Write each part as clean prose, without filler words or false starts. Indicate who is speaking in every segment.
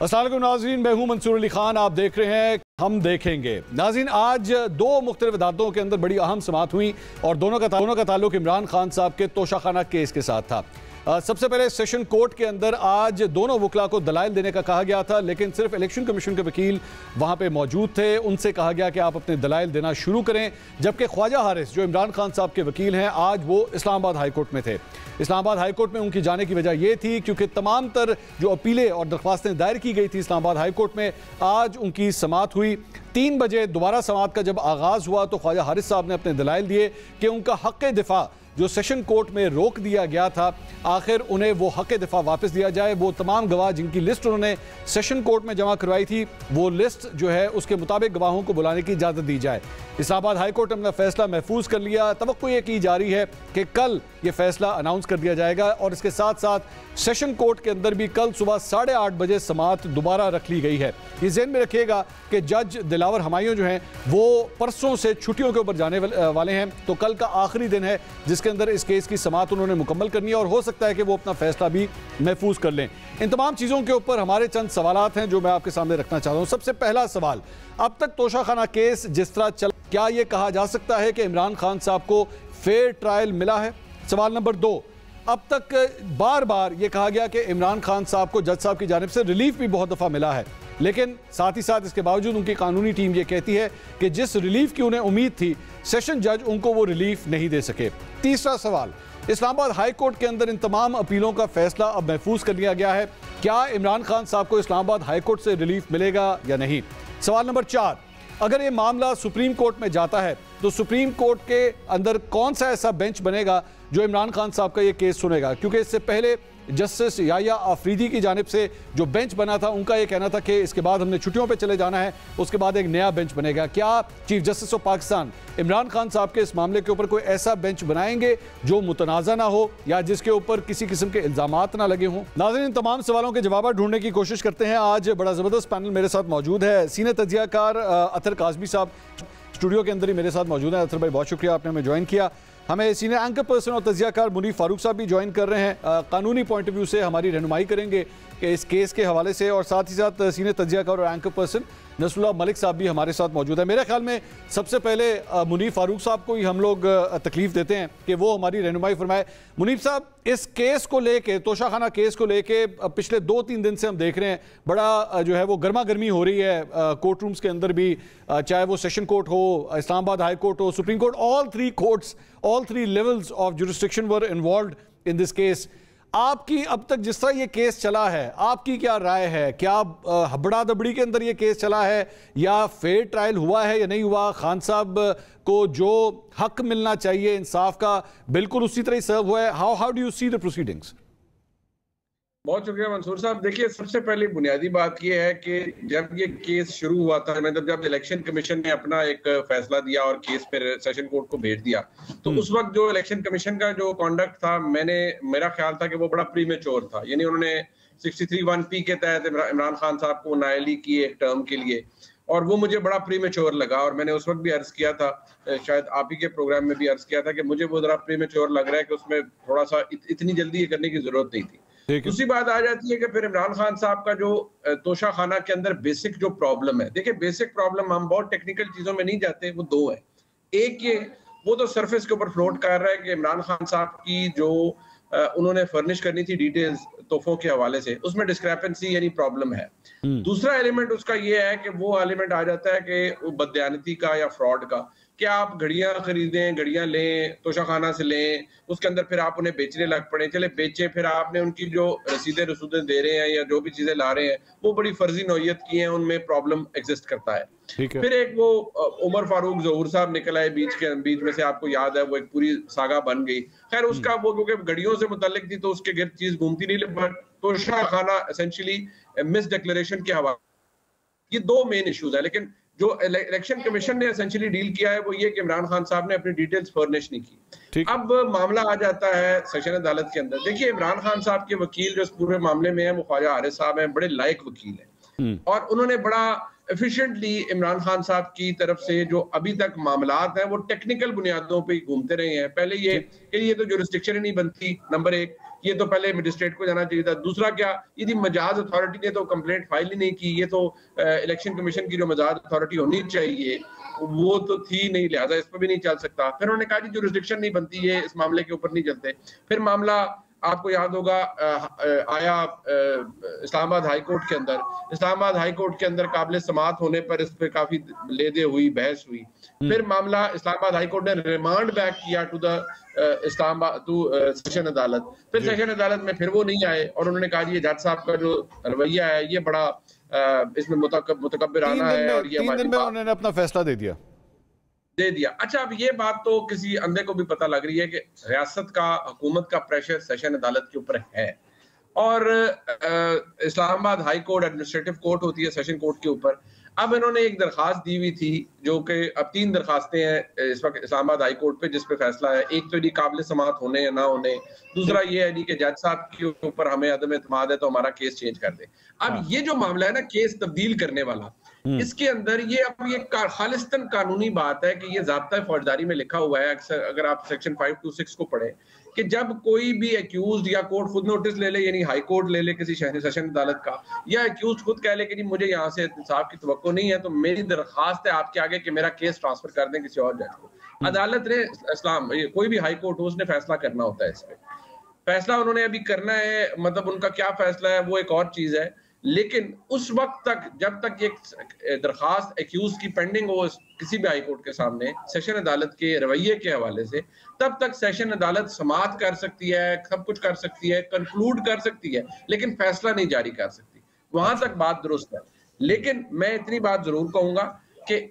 Speaker 1: अस्सलाम वालेकुम नाज़रीन, मैं हूं मंसूर अली खान। आप देख रहे हैं हम देखेंगे। नाज़रीन, आज दो मुख्तलिफ अदालतों के अंदर बड़ी अहम समाअत हुई और दोनों का ताल्लुक इमरान खान साहब के तोशाखाना केस के साथ था। सबसे पहले सेशन कोर्ट के अंदर आज दोनों वकला को दलाइल देने का कहा गया था, लेकिन सिर्फ इलेक्शन कमीशन के वकील वहां पे मौजूद थे। उनसे कहा गया कि आप अपने दलाइल देना शुरू करें, जबकि ख्वाजा हारिस जो इमरान खान साहब के वकील हैं, आज वो इस्लामाबाद हाई कोर्ट में थे। इस्लामाबाद हाई कोर्ट में उनकी जाने की वजह यह थी क्योंकि तमाम तर जो अपीलें और दरख्वास्तें दायर की गई थी इस्लामाबाद हाई कोर्ट में, आज उनकी समाअत हुई। 3 बजे दोबारा समाअत का जब आगाज़ हुआ तो ख्वाजा हारिस साहब ने अपने दलाइल दिए कि उनका हक़ दिफा जो सेशन कोर्ट में रोक दिया गया था, आखिर उन्हें वो हक़ दिफा वापस दिया जाए। वो तमाम गवाह जिनकी लिस्ट उन्होंने सेशन कोर्ट में जमा करवाई थी, वो लिस्ट जो है उसके मुताबिक गवाहों को बुलाने की इजाज़त दी जाए। इस्लामाबाद हाई कोर्ट ने अपना फैसला महफूज कर लिया। तवक्को ये की जा रही है कि कल ये फैसला अनाउंस कर दिया जाएगा और इसके साथ साथ सेशन कोर्ट के अंदर भी कल सुबह 8:30 बजे समाअत दोबारा रख ली गई है। ये ज़हन में रखिएगा कि जज दिलावर हमायूं जो हैं वो परसों से छुट्टियों के ऊपर जाने वाले हैं, तो कल का आखिरी दिन है जिसके अंदर इस केस की समाअत उन्होंने मुकम्मल करनी है और हो सकता है कि वो अपना फैसला भी महफूज कर लें। इन तमाम चीज़ों के ऊपर हमारे चंद सवालात हैं जो मैं आपके सामने रखना चाहता हूँ। सबसे पहला सवाल, अब तक तोशाखाना केस जिस तरह चल, क्या ये कहा जा सकता है कि इमरान खान साहब को फेयर ट्रायल मिला है? सवाल नंबर 2, अब तक बार बार ये कहा गया कि इमरान खान साहब को जज साहब की जानिब से रिलीफ भी बहुत दफ़ा मिला है, लेकिन साथ ही साथ इसके बावजूद उनकी कानूनी टीम ये कहती है कि जिस रिलीफ की उन्हें उम्मीद थी, सेशन जज उनको वो रिलीफ नहीं दे सके। तीसरा सवाल, इस्लामाबाद हाई कोर्ट के अंदर इन तमाम अपीलों का फैसला अब महफूज कर लिया गया है, क्या इमरान खान साहब को इस्लामाबाद हाई कोर्ट से रिलीफ मिलेगा या नहीं? सवाल नंबर 4, अगर ये मामला सुप्रीम कोर्ट में जाता है तो सुप्रीम कोर्ट के अंदर कौन सा ऐसा बेंच बनेगा जो इमरान खान साहब का ये केस सुनेगा? क्योंकि इससे पहले जस्टिस याया आफरीदी की जानिब से जो बेंच बना था, उनका ये कहना था कि इसके बाद हमने छुट्टियों पे चले जाना है, उसके बाद एक नया बेंच बनेगा। क्या chief justice of Pakistan Imran Khan साहब के इस मामले के ऊपर कोई ऐसा बेंच बनाएंगे जो मुतनाज़ा ना हो या जिसके ऊपर किसी किस्म के इल्ज़ामात ना लगे हों? नाज़रीन, तमाम सवालों के जवाब ढूंढने की कोशिश करते हैं। आज बड़ा ज़बरदस्त पैनल मेरे साथ मौजूद है। सीनियर तज्ज़ियाकार अतर काज़मी साहब स्टूडियो के अंदर ही मेरे साथ मौजूद हैं। अतर भाई, बहुत शुक्रिया आपने हमें ज्वाइन किया। हमें सीनियर एंकर पर्सन और तज्ज़ियाकार मुनीफ फारूक साहब भी ज्वाइन कर रहे हैं, कानूनी पॉइंट ऑफ व्यू से हमारी रहनुमाई करेंगे कि इस केस के हवाले से, और साथ ही साथ सीनियर तज्ज़ियाकार और एंकर पर्सन नसरुल्लाह मलिक साहब भी हमारे साथ मौजूद है। मेरे ख्याल में सबसे पहले मुनीफ फारूक साहब को ही हम लोग तकलीफ देते हैं कि वो हमारी रहनुमाई फरमाए। मुनीफ साहब, इस केस को लेके, तोशाखाना केस को लेके पिछले 2-3 दिन से हम देख रहे हैं बड़ा जो है वो गर्मा गर्मी हो रही है कोर्ट रूम्स के अंदर भी, चाहे वो सेशन कोर्ट हो, इस्लामाबाद हाई कोर्ट हो, supreme court, all three levels of jurisdiction were involved in this case. आपकी अब तक जिस तरह ये केस चला है, आपकी क्या राय है? क्या हबड़ा दबड़ी के अंदर ये केस चला है या फेयर ट्रायल हुआ है या नहीं हुआ? खान साहब को जो हक मिलना चाहिए इंसाफ का, बिल्कुल उसी तरह सर्व हुआ है? How do you see the proceedings?
Speaker 2: बहुत शुक्रिया मंसूर साहब। देखिए, सबसे पहली बुनियादी बात यह है कि जब ये केस शुरू हुआ था, मतलब जब इलेक्शन कमीशन ने अपना एक फैसला दिया और केस फिर सेशन कोर्ट को भेज दिया, तो उस वक्त जो इलेक्शन कमीशन का जो कॉन्डक्ट था, मेरा ख्याल था कि वो बड़ा प्रीमेच्योर था। यानी उन्होंने 63(1)P के तहत इमरान खान साहब को नायली की एक टर्म के लिए, और वो मुझे बड़ा प्रीमेच्योर लगा। और मैंने उस वक्त भी अर्ज किया था, शायद आप ही के प्रोग्राम में भी अर्ज किया था कि मुझे वो जरा प्रीमेच्योर लग रहा है कि उसमें थोड़ा सा इतनी जल्दी ये करने की जरूरत नहीं थी। दूसरी बात आ जाती है कि फिर इमरान खान साहब का जो तोशाखाना के अंदर बेसिक जो प्रॉब्लम है, देखिए बेसिक प्रॉब्लम, हम बहुत टेक्निकल चीजों में नहीं जाते, वो 2 है। एक ये, वो तो सरफेस के ऊपर फ्लोट कर रहा है कि इमरान खान साहब की जो उन्होंने फर्निश करनी थी डिटेल्स तोहफों के हवाले से, उसमें डिस्क्रिपेंसी यानी प्रॉब्लम है। दूसरा एलिमेंट उसका ये है कि वो एलिमेंट आ जाता है कि बदयानती का या फ्रॉड का, कि आप घड़ियां खरीदें, घड़ियां लें, तोशाखाना से लें, उसके अंदर फिर आप उन्हें बेचने लग पड़े, चले बेचें, फिर आपने उनकी जो रसीदें दे रहे हैं या जो भी चीजें ला रहे हैं वो बड़ी फर्जी नौयत की हैं, उनमें प्रॉब्लम एग्जिस्ट करता है। फिर एक वो उमर फारूक ज़हूर साहब निकल आए बीच में से, आपको याद है, वो एक पूरी सागा बन गई। खैर उसका वो क्योंकि घड़ियों से मुताल्लिक थी तो उसके गिर्द चीज घूमती नहीं, but Toshakhana essentially miss declaration के हवाले, ये 2 मेन इश्यूज है। लेकिन जो इलेक्शन कमीशन ने एसेंशियली डील किया है वो ये कि इमरान खान साहब ने अपनी डिटेल्स फर्निश नहीं की। अब मामला आ जाता है सेशन अदालत के अंदर। देखिए, इमरान खान साहब के वकील जो इस पूरे मामले में है वो ख्वाजा हारिस साहब हैं, बड़े लायक वकील हैं और उन्होंने बड़ा एफिशिएंटली इमरान खान साहब की तरफ से जो अभी तक मामलात हैं वो टेक्निकल बुनियादों पे ही घूमते रहे हैं। पहले ये कि ये तो जुरिस्डिक्शन ही नहीं बनती, नंबर एक, ये तो पहले मजिस्ट्रेट को जाना चाहिए था। दूसरा क्या, यदि मजाज अथॉरिटी ने तो कंप्लेंट फाइल ही नहीं की, ये तो इलेक्शन कमीशन की जो मजाज अथॉरिटी होनी चाहिए वो तो थी नहीं, लिहाजा इस पर भी नहीं चल सकता। फिर उन्होंने कहा जी जुरिस्डिक्शन नहीं बनती, ये इस मामले के ऊपर नहीं चलते। फिर मामला आपको याद होगा आया इस्लामाबाद हाई कोर्ट के अंदर। इस्लामाबाद हाई कोर्ट के अंदर काबिल समात होने पर इस पर काफी लेदे हुई, बहस हुई। फिर मामला इस्लामाबाद हाई कोर्ट ने रिमांड बैक किया टू द सेशन अदालत। फिर सेशन अदालत में फिर वो नहीं आए और उन्होंने कहा जी जज साहब का जो रवैया है ये बड़ा इसमें मुतकब्बिराना है और ये
Speaker 1: 3 दिन में उन्होंने अपना फैसला दे दिया।
Speaker 2: अच्छा, अब ये बात तो किसी अंधे को भी पता लग रही है कि रियासत का, हुकूमत का प्रेशर सेशन अदालत के ऊपर है और Islamabad high court administrative court होती है सेशन कोर्ट के ऊपर। अब इन्होंने एक दरखास्त दी हुई थी जो कि अब 3 दरखास्तें हैं इस वक्त इस्लामाबाद हाई कोर्ट पे जिस पे फैसला है। एक तो ये काबिल समात होने या ना होने, दूसरा ये है कि जज साहब के ऊपर हमें अदम एतमाद है तो हमारा केस चेंज कर दे। अब ये जो मामला है ना केस तब्दील करने वाला, इसके अंदर ये अब ये खालिस्तन कानूनी बात है कि ये ज़ाब्ता फौजदारी में लिखा हुआ है। अक्सर अगर आप सेक्शन 526 को पढ़े कि जब कोई भी एक्यूज या कोर्ट खुद नोटिस ले ले, यानी हाई कोर्ट ले ले किसी सेशन अदालत का, या एक्यूज खुद कह ले कि नहीं मुझे यहाँ से इंसाफ की तवक्को नहीं है तो मेरी दरखास्त है आपके आगे कि मेरा केस ट्रांसफर कर दें किसी और जज को। अदालत ने कोई भी हाई कोर्ट हो उसने फैसला करना होता है इस पे। फैसला उन्होंने अभी करना है, मतलब उनका क्या फैसला है वो एक और चीज है, लेकिन उस वक्त तक जब तक एक दरखास्त एक्यूज की पेंडिंग हो किसी भी हाई कोर्ट के सामने सेशन अदालत के रवैये के हवाले से, तब तक सेशन अदालत समाअत कर सकती है, सब कुछ कर सकती है, कंक्लूड कर सकती है, लेकिन फैसला नहीं जारी कर सकती। वहां तक बात दुरुस्त है। लेकिन मैं इतनी बात जरूर कहूंगा कि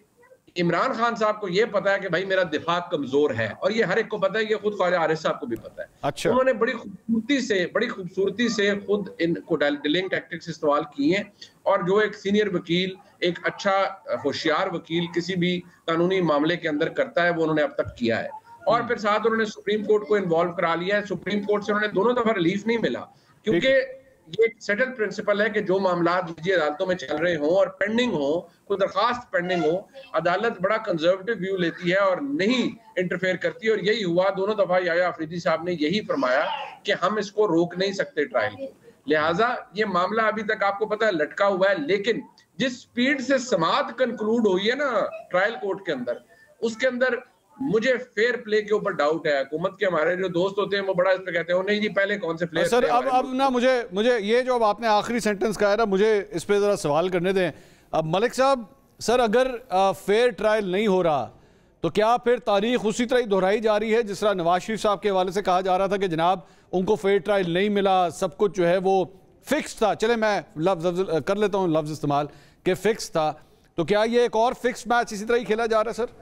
Speaker 2: इमरान खान साहब को यह पता है कि भाई मेरा दिफा कमजोर है, और ये हर एक को पता है, ये खुद ख्वाजा आरिफ साहब को भी पता है।
Speaker 1: अच्छा।
Speaker 2: उन्होंने बड़ी खूबसूरती से खुद इनको डिलिंग टैक्टिक्स इस्तेमाल किए हैं, और जो एक सीनियर वकील, एक अच्छा होशियार वकील किसी भी कानूनी मामले के अंदर करता है वो उन्होंने अब तक किया है। और फिर साथ उन्होंने सुप्रीम कोर्ट को इन्वॉल्व करा लिया है। सुप्रीम कोर्ट से उन्होंने दोनों दफा रिलीफ नहीं मिला, क्योंकि ये एक सेटल प्रिंसिपल है कि जो मामला निजी अदालतों में चल रहे हों और पेंडिंग हो, कोई दरखास्त पेंडिंग हो, अदालत बड़ा कंजर्वेटिव व्यू लेती है और नहीं इंटरफेयर करती। और यही हुआ दोनों दफा। याया अफरीदी साहब ने यही फरमाया कि हम इसको रोक नहीं सकते ट्रायल को, लिहाजा ये मामला अभी तक आपको पता है लटका हुआ है। लेकिन जिस स्पीड से समाअत कंक्लूड हुई है ना ट्रायल कोर्ट के अंदर, उसके अंदर मुझे फेयर प्ले के ऊपर डाउट है। हुकूमत के हमारे जो दोस्त होते हैं वो बड़ा इस पे कहते हैं नहीं जी पहले कौन से प्लेयर।
Speaker 1: सर अब ना मुझे ये जो अब आपने आखिरी सेंटेंस कहा है ना, मुझे इस पे जरा सवाल करने दें। अब मलिक साहब, सर अगर फेयर ट्रायल नहीं हो रहा तो क्या फिर तारीख उसी तरह ही दोहराई जा रही है जिस तरह नवाज शरीफ साहब के हवाले से कहा जा रहा था कि जनाब उनको फेयर ट्रायल नहीं मिला, सब कुछ जो है वो फिक्स था। चले मैं लफ्ज कर लेता हूँ लफ्ज इस्तेमाल कि फिक्स था, तो क्या ये एक और फिक्स मैच इसी तरह ही खेला जा रहा है सर?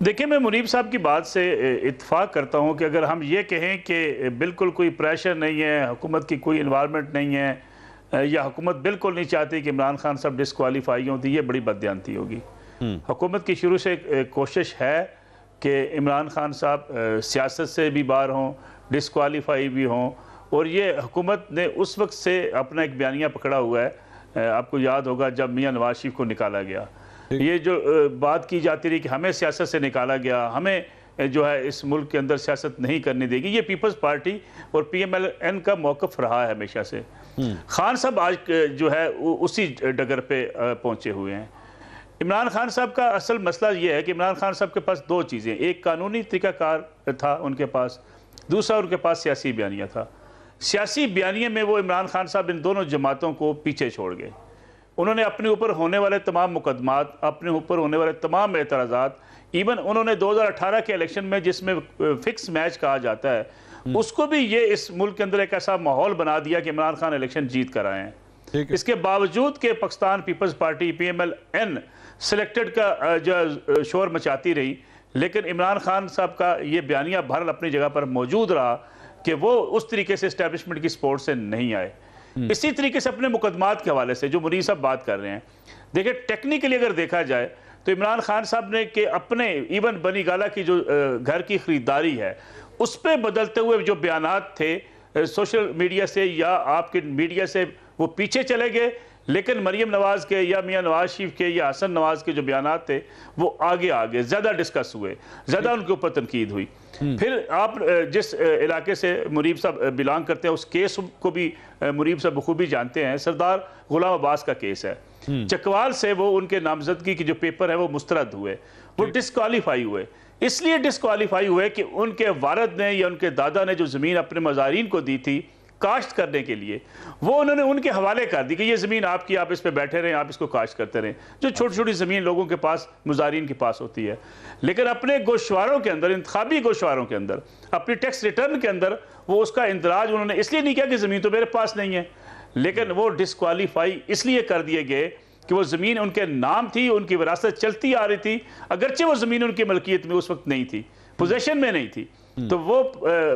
Speaker 3: देखिए, मैं मुनीब साहब की बात से इत्फाक करता हूं कि अगर हम ये कहें कि बिल्कुल कोई प्रेशर नहीं है, हुकूमत की कोई इन्वायरमेंट नहीं है, या हुकूमत बिल्कुल नहीं चाहती कि इमरान खान साहब डिस्क्वालीफाई हों, तो ये बड़ी बददियानती होगी। हुकूमत की शुरू से कोशिश है कि इमरान खान साहब सियासत से भी बाहर हों, डिस्क्वालीफाई भी हों, और ये हुकूमत ने उस वक्त से अपना एक बयानिया पकड़ा हुआ है। आपको याद होगा जब मियाँ नवाज शरीफ को निकाला गया, ये जो बात की जाती रही कि हमें सियासत से निकाला गया, हमें जो है इस मुल्क के अंदर सियासत नहीं करने देगी, ये पीपल्स पार्टी और PMLN का मौक़िफ़ रहा है हमेशा से। खान साहब आज जो है उसी डगर पे पहुंचे हुए हैं। इमरान खान साहब का असल मसला ये है कि इमरान खान साहब के पास 2 चीज़ें, एक कानूनी तरीक़ाकार था उनके पास, दूसरा उनके पास सियासी बयानिया था। सियासी बयानिए में वो इमरान खान साहब इन दोनों जमातों को पीछे छोड़ गए। उन्होंने अपने ऊपर होने वाले तमाम मुकदमात, अपने ऊपर होने वाले तमाम एतराज़ात, इवन उन्होंने 2018 के इलेक्शन में जिसमें फिक्स मैच कहा जाता है, उसको भी ये इस मुल्क के अंदर एक ऐसा माहौल बना दिया कि इमरान खान इलेक्शन जीत कर आए हैं। इसके बावजूद कि Pakistan Peoples Party PMLN selected का जो शोर मचाती रही, लेकिन इमरान खान साहब का ये बयानिया बहरहाल अपनी जगह पर मौजूद रहा कि वो उस तरीके से इस्टेब्लिशमेंट की सपोर्ट से नहीं आए। इसी तरीके से अपने मुकदमात के हवाले से जो मुनीर साहब बात कर रहे हैं, देखिए टेक्निकली अगर देखा जाए तो इमरान खान साहब ने कि अपने इवन बनी गाला की जो घर की ख़रीदारी है उस पर बदलते हुए जो बयानात थे सोशल मीडिया से या आपके मीडिया से वो पीछे चले गए, लेकिन मरियम नवाज के या मियां नवाज शरीफ के या हसन नवाज के जो बयानात थे वो आगे आगे ज़्यादा डिस्कस हुए, ज़्यादा उनके ऊपर तनकीद हुई। फिर आप जिस इलाके से मुनीब साहब बिलोंग करते हैं उस केस को भी मुनीब साहब बखूबी जानते हैं। सरदार गुलाम अब्बास का केस है, चकवाल से वो उनके नामजदगी की जो पेपर है वो मुस्तरद हुए, वो डिस्क्वालीफाई हुए। इसलिए डिस्क्वालीफाई हुए कि उनके वालिद ने या उनके दादा ने जो ज़मीन अपने मज़ारीन को दी थी काश्त करने के लिए, वो उन्होंने उनके हवाले कर दी कि ये ज़मीन आपकी, आप इस पे बैठे रहें, आप इसको काश्त करते रहें, जो छोटी छोटी ज़मीन लोगों के पास मुजारिन के पास होती है। लेकिन अपने गोशवारों के अंदर, इंतखाबी गोशवारों के अंदर, अपनी टैक्स रिटर्न के अंदर वो उसका इंदराज उन्होंने इसलिए नहीं किया कि ज़मीन तो मेरे पास नहीं है, लेकिन वो डिस्क्वालीफाई इसलिए कर दिए गए कि वो ज़मीन उनके नाम थी, उनकी विरासत चलती आ रही थी, अगरचे वो ज़मीन उनकी मलकियत में उस वक्त नहीं थी, पोजेशन में नहीं थी, तो वो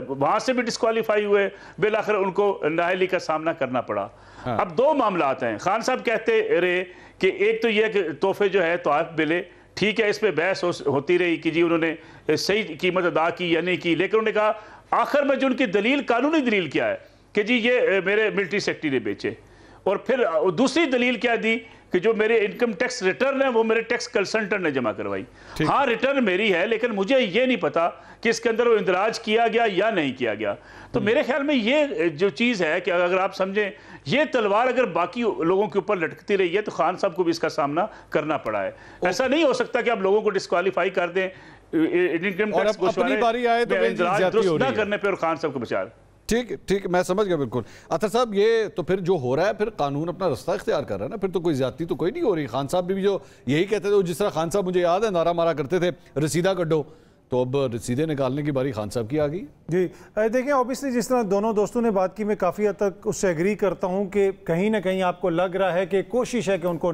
Speaker 3: वहां से भी डिस्क्वालीफाई हुए, बिलाखिर उनको नाअहली का सामना करना पड़ा। हाँ। अब दो मामलात हैं। खान साहब कहते रहे कि एक तो यह कि तोहफे जो है तोहफ मिले, ठीक है, इस पे बहस होती रही कि जी उन्होंने सही कीमत अदा की या नहीं की, लेकिन उन्होंने कहा आखिर में जो उनकी दलील, कानूनी दलील क्या है कि जी ये मेरे मिलिट्री सेक्रेटरी ने बेचे, और फिर दूसरी दलील क्या दी कि जो मेरे इनकम टैक्स रिटर्न है वो मेरे टैक्स कंसल्टेंट ने जमा करवाई। हाँ, रिटर्न मेरी है, लेकिन मुझे ये नहीं पता कि इसके अंदर वो इंदराज किया गया या नहीं किया गया। तो मेरे ख्याल में ये जो चीज़ है कि अगर आप समझें, ये तलवार अगर बाकी लोगों के ऊपर लटकती रही है तो खान साहब को भी इसका सामना करना पड़ा है। ऐसा नहीं हो सकता कि आप लोगों को डिस्क्वालीफाई कर दें इनकम टैक्स ना करने पर और खान साहब को बचा।
Speaker 1: ठीक, मैं समझ गया बिल्कुल। अतर साहब, ये तो फिर जो हो रहा है, फिर कानून अपना रास्ता इख्तियार कर रहा है ना, फिर तो कोई ज्यादती तो कोई नहीं हो रही। खान साहब भी जो यही कहते थे, जिस तरह खान साहब मुझे याद है नारा मारा करते थे रसीदा कड्डो, तो अब रसीदे निकालने की बारी खान साहब की आ गई। जी
Speaker 4: देखें, ऑब्वियसली जिस तरह दोनों दोस्तों ने बात की, मैं काफ़ी हद तक उससे एग्री करता हूं कि कहीं ना कहीं आपको लग रहा है कि कोशिश है कि उनको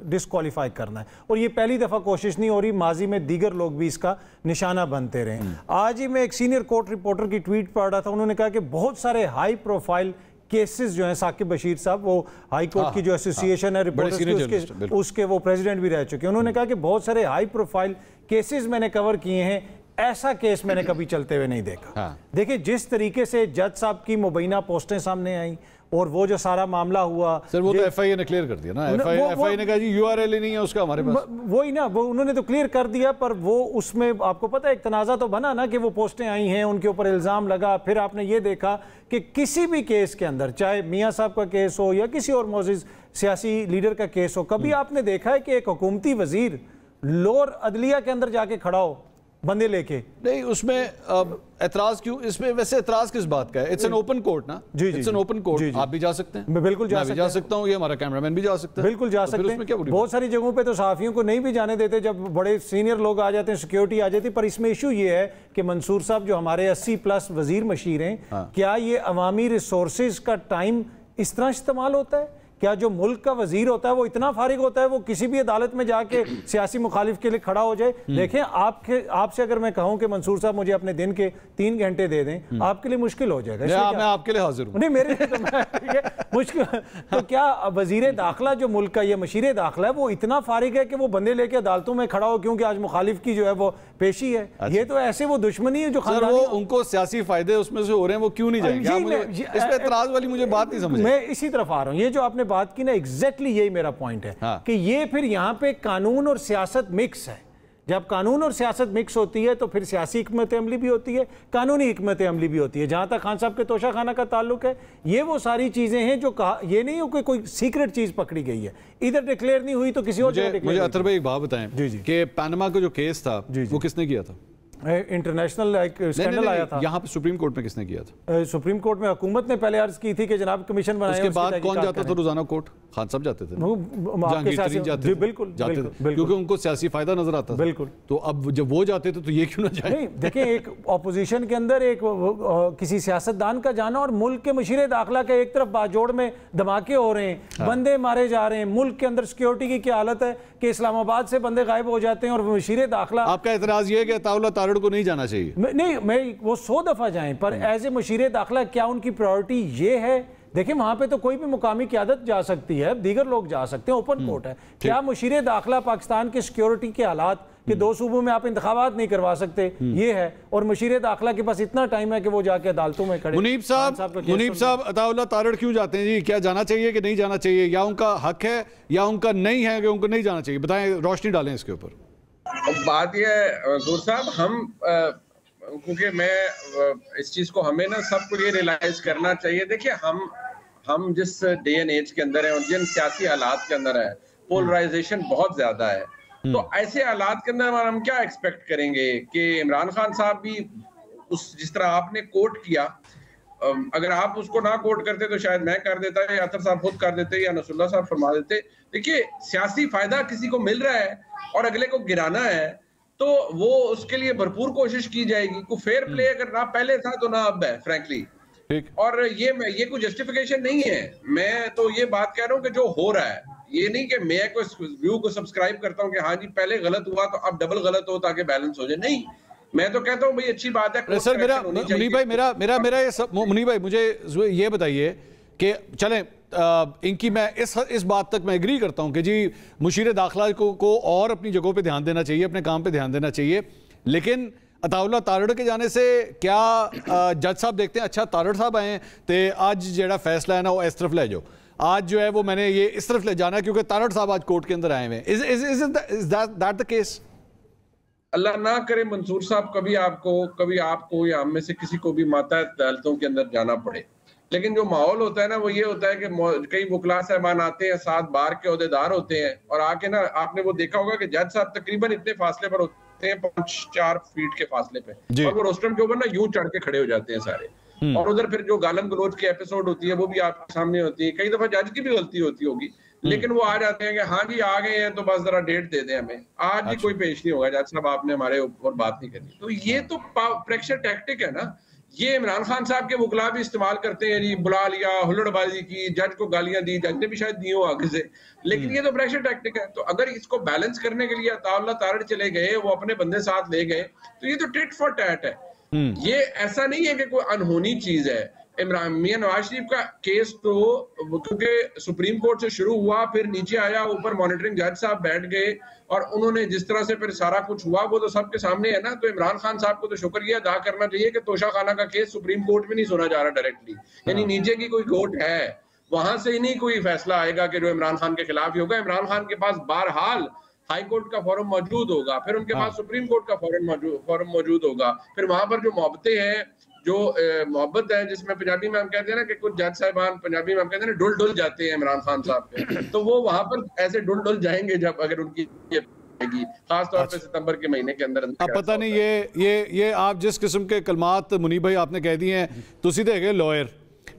Speaker 4: डिस्क्वालीफाई करना है, और ये पहली दफ़ा कोशिश नहीं हो रही, माजी में दीगर लोग भी इसका निशाना बनते रहे। आज ही मैं एक सीनियर कोर्ट रिपोर्टर की ट्वीट पढ़ रहा था, उन्होंने कहा कि बहुत सारे हाई प्रोफाइल केसेस जो हैं, साकिब बशीर साहब वो हाई कोर्ट की जो एसोसिएशन है रिपोर्टर्स की, उसके वो प्रेसिडेंट भी रह चुके हैं, उन्होंने कहा कि बहुत सारे हाई प्रोफाइल केसेस मैंने कवर किए हैं, ऐसा केस मैंने कभी चलते हुए नहीं देखा। देखिए, जिस तरीके से जज साहब की मुबैना पोस्टें सामने आई और वो जो सारा मामला हुआ,
Speaker 1: सर वो तो एफआईए ने क्लियर कर दिया ना, एफआईए ने कहा जी यूआरएल ही नहीं है उसका हमारे पास,
Speaker 4: वही ना, वो उन्होंने तो क्लियर कर दिया, पर वो उसमें आपको पता है एक तनाज़ा तो बना ना कि वो पोस्टें आई हैं, उनके ऊपर इल्ज़ाम लगा। फिर आपने ये देखा कि किसी भी केस के अंदर, चाहे मियाँ साहब का केस हो या किसी और मौजूद सियासी लीडर का केस हो, कभी आपने देखा है कि एक हुकूमती वजीर लोअर अदलिया के अंदर जाके खड़ा हो बंदे लेके?
Speaker 1: नहीं, उसमें एतराज क्यों? इसमें वैसे एतराज किस बात का है? इट्स एन ओपन कोर्ट ना,
Speaker 4: जी,
Speaker 1: इट्स एन ओपन कोर्ट, आप भी जा सकते हैं,
Speaker 4: मैं बिल्कुल जा
Speaker 1: सकता हूँ, ये हमारा कैमरामैन भी जा सकता है,
Speaker 4: बिल्कुल जा सकते हैं। बहुत सारी जगहों पे तो सहाफियों को नहीं भी जाने देते, जब बड़े सीनियर लोग आ जाते हैं, सिक्योरिटी आ जाती है। पर इसमें इशू ये है कि मंसूर साहब जो हमारे 80+ वजीर मशीर हैं, क्या ये अवामी रिसोर्सेज का टाइम इस तरह इस्तेमाल होता है? क्या जो मुल्क का वजीर होता है वो इतना फारिग होता है वो किसी भी अदालत में जाके सियासी मुखालिफ के लिए खड़ा हो जाए? देखें, आपसे अगर मैं कहूं कि मंसूर साहब मुझे अपने दिन के 3 घंटे दे दें, आपके लिए मुश्किल हो जाएगा।
Speaker 1: मैं आपके लिए हाजिर हूं।
Speaker 4: नहीं, मेरे लिए तो मुश्किल। तो क्या वजीर दाखिला जो मुल्क का ये मशीर दाखिला है वो इतना फारिग है कि वो बंदे लेके अदालतों में खड़ा हो क्योंकि आज मुखालिफ की जो है वो पेशी है? ये तो ऐसे वो दुश्मनी है जो
Speaker 1: उनको सियासी फायदे उसमें से हो रहे हैं, वो क्यों नहीं जाएंगे? इस पे एतराज वाली मुझे बात नहीं समझ।
Speaker 4: मैं इसी तरफ आ रहा हूं। ये जो आपने बात की ना, एग्जैक्टली यही मेरा पॉइंट है कि ये फिर यहां पे कानून और सियासत मिक्स है। जब कानून और सियासत मिक्स होती है तो फिर सियासी हिकमत अमली भी होती है, कानूनी हिकमत अमली भी होती है। जहां तक खान साहब के तोशाखाना का ताल्लुक है, ये वो सारी चीजें हैं जो कहा, ये नहीं हो कि कोई सीक्रेट चीज पकड़ी गई है, इधर डिक्लेयर नहीं हुई तो किसी और जगह डिक्लेयर।
Speaker 1: मुझे अतर भाई एक बात बताएं कि पनामा का जो केस था वो किसने किया था?
Speaker 4: इंटरनेशनल एक स्कैंडल आया था।
Speaker 1: यहाँ पे सुप्रीम कोर्ट में किसने किया था?
Speaker 4: सुप्रीम कोर्ट में हुकूमत ने पहले अर्ज की थी कि जनाब कमीशन बनाए।
Speaker 1: उसके बाद कौन जाता था रोजाना कोर्ट? खान साहब जाते थे, जहांगीर तरीन जाते थे,
Speaker 4: बिल्कुल
Speaker 1: जाते थे, क्योंकि उनको सियासी फायदा नजर आता था।
Speaker 4: बिल्कुल।
Speaker 1: तो अब जब वो जाते थे तो ये क्यों ना जाए?
Speaker 4: नहीं, देखिए, एक ऑपोजिशन के अंदर एक किसी सियासतदान का जाना और मुल्क के मशीर दाखिला के एक तरफ बाजोड़ में धमाके हो रहे हैं, बंदे मारे जा रहे हैं, मुल्क के अंदर सिक्योरिटी की क्या हालत है कि इस्लामाबाद से बंदे गायब हो जाते हैं और मशीर दाखिला।
Speaker 1: आपका एतराज ये है कि अताउल्लाह तारड़ को नहीं जाना चाहिए?
Speaker 4: नहीं, मैं वो 100 दफा जाएं, पर एज ए मशीर दाखिला क्या उनकी प्रायोरिटी ये है? देखिए, वहां पे तो कोई भी मुकामी क़यादत जा सकती है, दीगर लोग जा सकते हैं, ओपन कोर्ट है। क्या मशीर दाखिला पाकिस्तान के सिक्योरिटी के हालात कि 2 सूबों में आप इंतखाबात नहीं करवा सकते, ये है। और मशीर दाखिला के पास इतना टाइम है कि वो जाके अदालतों में खड़े।
Speaker 1: मुनीब साहब अताउल्लाह तारड़ क्यों जाते हैं जी? क्या जाना चाहिए कि नहीं जाना चाहिए, या उनका हक है या उनका नहीं है कि उनको नहीं जाना चाहिए? बताएं, रोशनी डालें इसके ऊपर।
Speaker 2: बात यह है मंसूर साहब, हम क्योंकि मैं इस चीज को हमें ना सबको ये रियलाइज करना चाहिए। देखिए, हम जिस डे एंड एज के अंदर है और जिन सियासी हालात के अंदर है, पोलराइजेशन बहुत ज्यादा है। तो ऐसे हालात के अंदर हम क्या एक्सपेक्ट करेंगे कि इमरान खान साहब भी जिस तरह आपने कोट किया, अगर आप उसको ना कोट करते तो शायद मैं कर देता, या अतर साहब खुद कर देते, या नसरुल्लाह साहब फरमा देते। देखिए, सियासी फायदा किसी को मिल रहा है और अगले को गिराना है, तो वो उसके लिए भरपूर कोशिश की जाएगी। को फेयर प्ले अगर ना पहले था तो ना अब है, फ्रैंकली। और ये कोई जस्टिफिकेशन नहीं है। मैं तो ये बात कह रहा हूँ कि जो हो रहा है, ये नहीं कि मैं कोई व्यू को सब्सक्राइब करता हूँ कि हाँ जी पहले गलत हुआ तो अब डबल गलत हो ताकि बैलेंस हो जाए। नहीं, मैं तो कहता हूँ भाई अच्छी बात है।
Speaker 1: सर मुनीब भाई, मेरा ये सब, मुनीब भाई मुझे ये बताइए कि चलें, इनकी मैं इस बात तक मैं एग्री करता हूं कि जी मुशीर दाखिला को और अपनी जगहों पे ध्यान देना चाहिए, अपने काम पे ध्यान देना चाहिए। लेकिन अताउल्लाह तारड़ के जाने से क्या जज साहब देखते हैं अच्छा तारड़ साहब आए तो आज जो फैसला है ना वो इस तरफ ले जाओ, आज जो है वो मैंने ये इस तरफ ले जाना है क्योंकि तारड़ साहब आज कोर्ट के अंदर आए हुए हैं। Is that the case?
Speaker 2: Allah ना करे मंसूर साहब कभी आपको या हम में से किसी को भी माताहत अदालतों के अंदर जाना पड़े। लेकिन जो माहौल होता है ना वो ये होता है कि कई वकला साहबान आते हैं, 7 बार के ओहदेदार होते हैं, और आके ना आपने वो देखा होगा कि जज साहब तकरीबन इतने फासले पर होते हैं, 5-4 फीट के फासले पे, और वो रोस्टम के ऊपर ना यूं चढ़ के खड़े हो जाते हैं सारे। और उधर फिर जो गालन गलोच की एपिसोड होती है वो भी आपके सामने होती है। कई दफा जज की भी गलती होती होगी, लेकिन वो आ जाते हैं कि हाँ जी आ गए हैं तो बस जरा डेट दे दें हमें, आज ही कोई पेश नहीं होगा, जज साहब आपने हमारे ऊपर बात नहीं करनी। तो ये तो प्रेशर टैक्टिक है ना, ये इमरान खान साहब के वकला भी इस्तेमाल करते हैं जी, बुला लिया, हुल्लड़बाजी की, जज को गालियां दी, जज ने भी शायद दी हो आगे से, लेकिन ये तो प्रेशर टैक्टिक है। तो अगर इसको बैलेंस करने के लिए अताउल्लाह तारड़ चले गए, वो अपने बंदे साथ ले गए, तो ये तो टिट फॉर टैट है। ये ऐसा नहीं है कि कोई अनहोनी चीज है। इमरान मियां नवाज शरीफ का केस तो क्योंकि सुप्रीम कोर्ट से शुरू हुआ, फिर नीचे आया, ऊपर मॉनिटरिंग जज साहब बैठ गए और उन्होंने जिस तरह से फिर सारा कुछ हुआ वो तो सबके सामने है ना। तो इमरान खान साहब को तो शुक्रिया अदा करना चाहिए कि तोशा खाना का केस सुप्रीम कोर्ट में नहीं सुना जा रहा डायरेक्टली, यानी नीचे की कोई कोर्ट है, वहां से ही नहीं कोई फैसला आएगा कि जो इमरान खान के खिलाफ ही होगा। इमरान खान के पास बहरहाल हाई कोर्ट का फॉरम मौजूद होगा, फिर उनके पास सुप्रीम कोर्ट का फॉरम मौजूद होगा, फिर वहां पर जो मोहब्बतें हैं, जो मोहब्बत है जिसमें पंजाबी में हम कहते हैं ना कि कुछ जज साहिबान पंजाबी में हम कहते हैं ना डुल डुल जाते हैं इमरान खान साहब पे, तो वो वहां पर ऐसे डुल डुल जाएंगे जब अगर उनकी खास तौर पे सितंबर के महीने के अंदर।
Speaker 1: अब पता नहीं ये आप जिस किस्म के कलमात मुनीब भाई आपने कह दिए हैं, तुसी तो है लॉयर,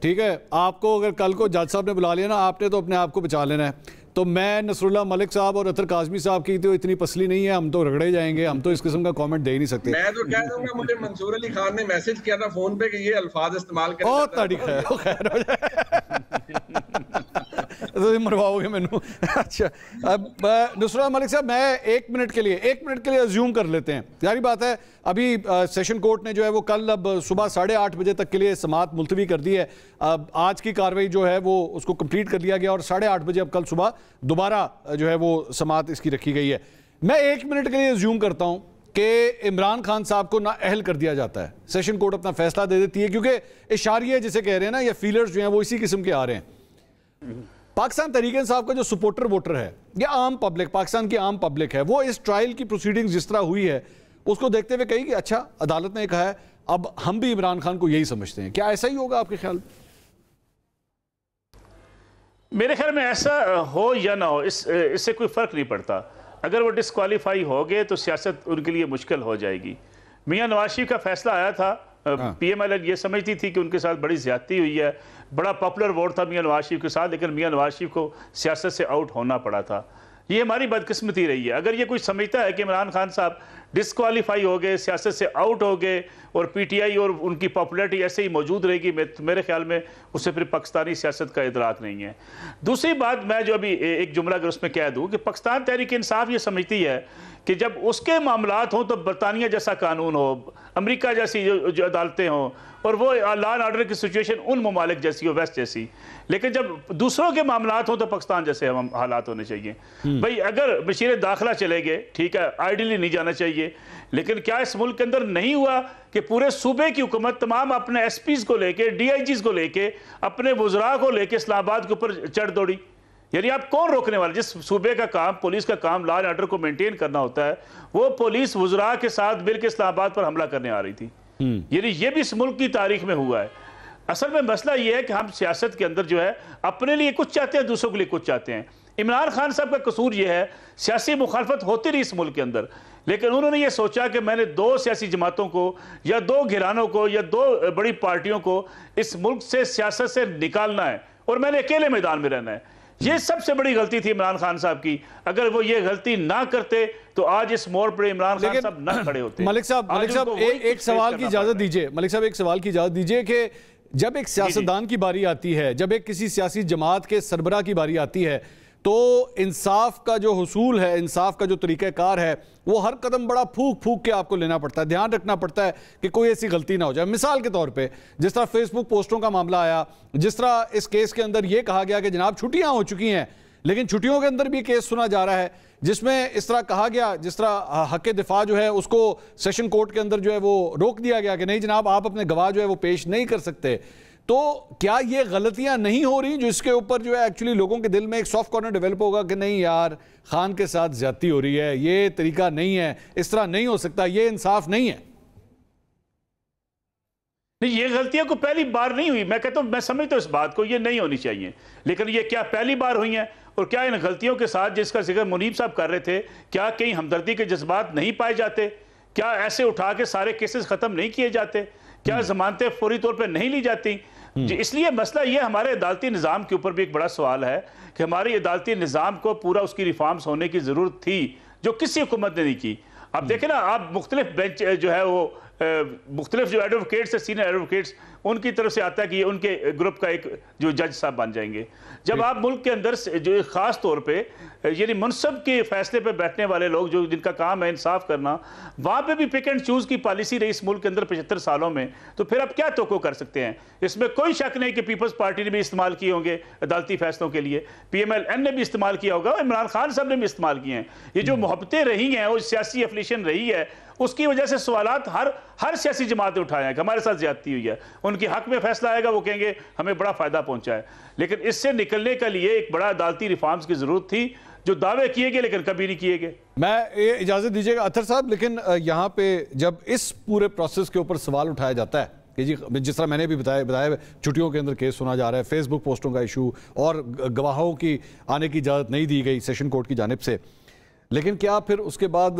Speaker 1: ठीक है, आपको अगर कल को जज साहब ने बुला लिया ना, आपने तो अपने आप को बचा लेना है। तो मैं नसरुल्लाह मलिक साहब और अतर काज़मी साहब की तो इतनी पसली नहीं है, हम तो रगड़े जाएंगे, हम तो इस किस्म का कमेंट दे ही नहीं सकते।
Speaker 2: मैं तो कह दूंगा, मुझे मंसूर अली खान ने मैसेज किया था फोन पे कि ये अल्फाज इस्तेमाल करें,
Speaker 1: बहुत तारीख है खैर हो जाए मरवाओगे मैनू। अच्छा, अब नुसरत मलिक साहब, मैं एक मिनट के लिए अज्यूम कर लेते हैं, सारी बात है अभी सेशन कोर्ट ने जो है वो कल अब सुबह 8:30 बजे तक के लिए समाअत मुलतवी कर दी है। अब आज की कार्रवाई जो है वो उसको कंप्लीट कर लिया गया और 8:30 बजे अब कल सुबह दोबारा जो है वो समाअत इसकी रखी गई है। मैं एक मिनट के लिए अज्यूम करता हूं कि इमरान खान साहब को नाअहल कर दिया जाता है, सेशन कोर्ट अपना फैसला दे देती है, क्योंकि इशारिये जिसे कह रहे हैं ना, या फीलर्स जो हैं वो इसी किस्म के आ रहे हैं। पाकिस्तान तहरीक इंसाफ का जो सपोर्टर वोटर है या आम पब्लिक, पाकिस्तान की आम पब्लिक है, वो इस ट्रायल की प्रोसीडिंग जिस तरह हुई है उसको देखते हुए कही कि अच्छा अदालत ने कहा है, अब हम भी इमरान खान को यही समझते हैं। क्या ऐसा ही होगा आपके ख्याल में?
Speaker 3: मेरे ख्याल में ऐसा हो या ना हो, इससे कोई फ़र्क नहीं पड़ता। अगर वो डिस्क्वालीफाई हो गए तो सियासत उनके लिए मुश्किल हो जाएगी। मियां नवाज शरीफ का फैसला आया था, PML ये समझती थी कि उनके साथ बड़ी ज़्यादती हुई है, बड़ा पॉपुलर वोट था मियां नवाज शरीफ के साथ, लेकिन मियां नवाज शरीफ को सियासत से आउट होना पड़ा था। ये हमारी बदकिस्मती रही है। अगर ये कुछ समझता है कि इमरान खान साहब डिस्क्वालीफाई हो गए, सियासत से आउट हो गए और PTI और उनकी पॉपुलैरिटी ऐसे ही मौजूद रहेगी, मेरे ख्याल में उससे फिर पाकिस्तानी सियासत का इदराक नहीं है। दूसरी बात, मैं जो अभी एक जुमला अगर उसमें कह दूँ कि पाकिस्तान तहरीक इंसाफ ये समझती है कि जब उसके मामलात हों तो बरतानिया जैसा कानून हो, अमेरिका जैसी जो अदालतें हों, और वो लॉ एंड ऑर्डर की सिचुएशन उन ममालिक जैसी हो, वेस्ट जैसी। लेकिन जब दूसरों के मामलात हों तो पाकिस्तान जैसे हम हालात होने चाहिए। भाई अगर बशीर दाखिला चले गए, ठीक है, आइडियली नहीं जाना चाहिए, लेकिन क्या इस मुल्क के अंदर नहीं हुआ कि पूरे सूबे की हुकूमत तमाम अपने एसपीज को लेके, डीआईजीज को लेके, अपने वुज़रा को लेके इस्लामाबाद के ऊपर चढ़ दौड़ी? यानी आप कौन रोकने वाले? जिस सूबे का काम, पुलिस का काम लॉ एंड ऑर्डर को मेंटेन करना होता है, वो पुलिस वुज़रा के साथ मिलकर इस्लामाबाद पर हमला करने आ रही थी। यानी ये भी इस मुल्क की तारीख में हुआ है। असल में मसला ये है कि हम सियासत के अंदर जो है अपने लिए कुछ चाहते हैं, दूसरों के लिए कुछ चाहते हैं। इमरान खान साहब का कसूर ये है, सियासी मुखालफत होती रही इस मुल्क के अंदर, लेकिन उन्होंने ये सोचा कि मैंने 2 सियासी जमातों को या 2 घरानों को या 2 बड़ी पार्टियों को इस मुल्क से, सियासत से निकालना है और मैंने अकेले मैदान में रहना है। ये सबसे बड़ी गलती थी इमरान खान साहब की। अगर वो ये गलती ना करते तो आज इस मोड़ पर इमरान खान साहब ना खड़े होते।
Speaker 1: मलिक साहब एक सवाल की इजाजत दीजिए। मलिक साहब एक सवाल की इजाजत दीजिए कि जब एक सियासतदान की बारी आती है, जब एक किसी सियासी जमात के सरबराह की बारी आती है, तो इंसाफ का जो हुसूल है, इंसाफ का जो तरीक़ाकार है, वो हर कदम बड़ा फूक फूक के आपको लेना पड़ता है, ध्यान रखना पड़ता है कि कोई ऐसी गलती ना हो जाए। मिसाल के तौर पे जिस तरह फेसबुक पोस्टों का मामला आया, जिस तरह इस केस के अंदर ये कहा गया कि जनाब छुट्टियां हो चुकी हैं, लेकिन छुट्टियों के अंदर भी केस सुना जा रहा है, जिसमें इस तरह कहा गया, जिस तरह हक दिफा जो है उसको सेशन कोर्ट के अंदर जो है वो रोक दिया गया कि नहीं जनाब आप अपने गवाह जो है वो पेश नहीं कर सकते। तो क्या ये गलतियां नहीं हो रही जो इसके ऊपर जो है एक्चुअली लोगों के दिल में एक सॉफ्ट कॉर्नर डेवलप होगा कि नहीं यार खान के साथ ज्यादती हो रही है, ये तरीका नहीं है, इस तरह नहीं हो सकता, ये इंसाफ नहीं है?
Speaker 3: नहीं, ये गलतियां को पहली बार नहीं हुई। मैं कहता हूं, मैं समझता हूं इस बात को, ये नहीं होनी चाहिए, लेकिन ये क्या पहली बार हुई है? और क्या इन गलतियों के साथ जिसका जिक्र मुनीब साहब कर रहे थे, क्या कहीं हमदर्दी के जज्बात नहीं पाए जाते? क्या ऐसे उठा के सारे केसेस खत्म नहीं किए जाते? क्या जमानतें फौरी तौर पर नहीं ली जाती? इसलिए मसला ये हमारे अदालती निज़ाम के ऊपर भी एक बड़ा सवाल है कि हमारी अदालती निज़ाम को पूरा उसकी रिफॉर्म्स होने की ज़रूरत थी, जो किसी हुकूमत ने नहीं की। अब देखें ना, आप मुख्तलिफ बेंच जो है वो मुख्तलिफ जो एडवोकेट्स है, सीनियर एडवोकेट्स, उनकी तरफ से आता है कि ये उनके ग्रुप का एक जो जज साहब बन जाएंगे। जब आप मुल्क के अंदर जो ख़ास तौर पे यानी मुनसब के फैसले पे बैठने वाले लोग जो जिनका काम है इंसाफ करना, वहाँ पे भी पिक एंड चूज़ की पॉलिसी रही इस मुल्क के अंदर 75 सालों में, तो फिर आप क्या तोको कर सकते हैं? इसमें कोई शक नहीं कि पीपल्स पार्टी ने भी इस्तेमाल किए होंगे अदालती फैसलों के लिए, PMLN ने भी इस्तेमाल किया होगा, इमरान खान साहब ने भी इस्तेमाल किए हैं। ये जो मोहब्बतें रही हैं और सियासी एफिलिएशन रही है, उसकी वजह से सवालात हर सियासी जमात ने उठाए हैं कि हमारे साथ ज्यादती हुई है। उनके हक में फैसला आएगा, वो कहेंगे हमें बड़ा फायदा पहुंचा है। लेकिन इससे निकलने के लिए एक बड़ा अदालती रिफॉर्म्स की जरूरत थी, जो दावे किए गए लेकिन कभी नहीं किए गए।
Speaker 1: मैं इजाजत दीजिएगा अतर साहब, लेकिन यहाँ पे जब इस पूरे प्रोसेस के ऊपर सवाल उठाया जाता है कि जी जिस तरह मैंने भी बताया छुट्टियों के अंदर केस सुना जा रहा है, फेसबुक पोस्टों का इशू और गवाहों की आने की इजाज़त नहीं दी गई सेशन कोर्ट की जानिब से, लेकिन क्या फिर उसके बाद